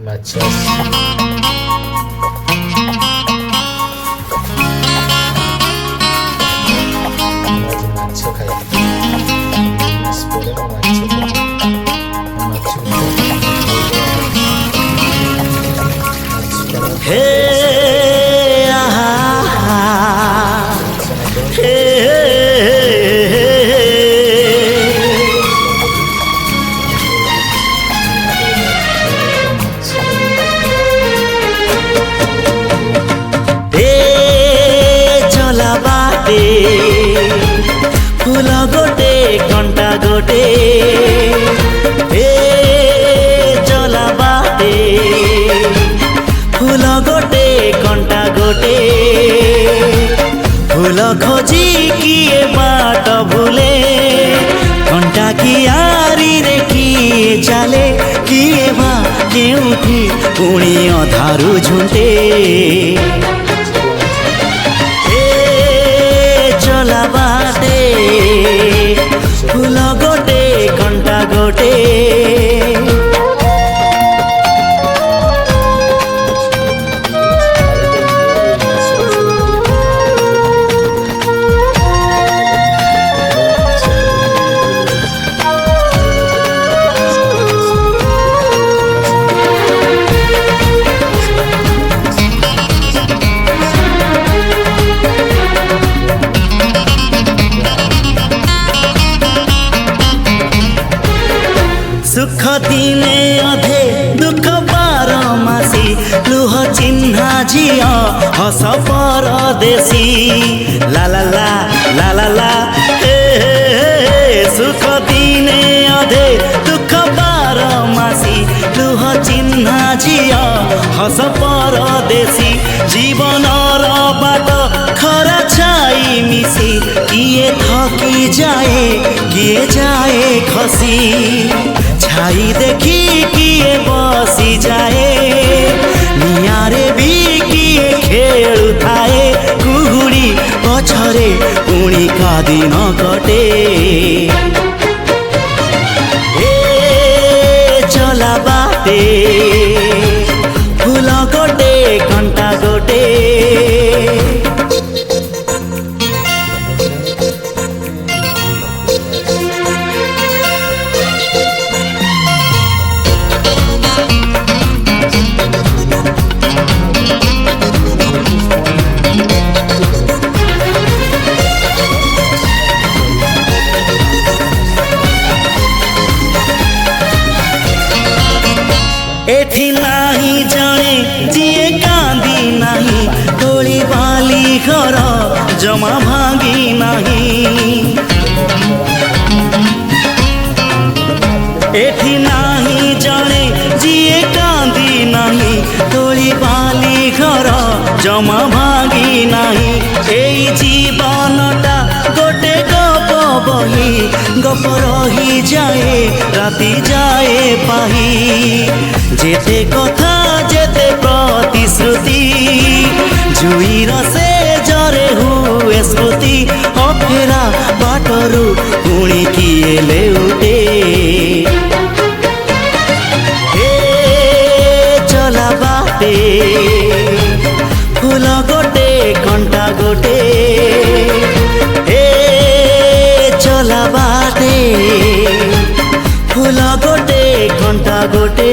ମାଛ ମାଛ ଖାଇବି ମାସ ପରେ ମୁଁ ମାଛ हे आहा हे चला बाटे फूल गोटे कंटा गोटे चला बाटे फूल गोटे कंटा गोटे फूल खोजी किए बाट भूले कंटा कियारी रे किए चले किए बा केउठी पुणी अधारू झुंटे चला बाटे फूल गोटे कंटा गोटे सुख दिने अधे दुख बारमासी लुह चिन्हा झिया हस परदेशी ला ला ला ला ला ला सुख दिने अधे दुख बारमासी लुह चिन्हा झिया हस परदेशी जीवनर बाट खरा छाई मिसी किए थकी जाए किए जाए खसी छाई देखी किए बसी जाए नियारे भी किए खेलु थाए कुहुड़ी पछरे पुणी का दिन कटे चला बाटे फूल गोटे कंटा गोटे एठी नाही जाने जिए कांदी नाही तोली बाली घर जमा भांगी नाही एठी नाही जाने जिए कांदी नाही तोली बाली घर जमा भांगी नाही एई जीवनटा गोटे गप बही गप रही जाए राति जाए पाही जेते कथा जेते प्रतिश्रुति जुईर से जरे हुए स्मृति अफेरा बाटरू पुणी किए लेउटे चला बाटे फूल गोटे कंटा गोटे चला बाटे फूल गोटे कंटा गोटे।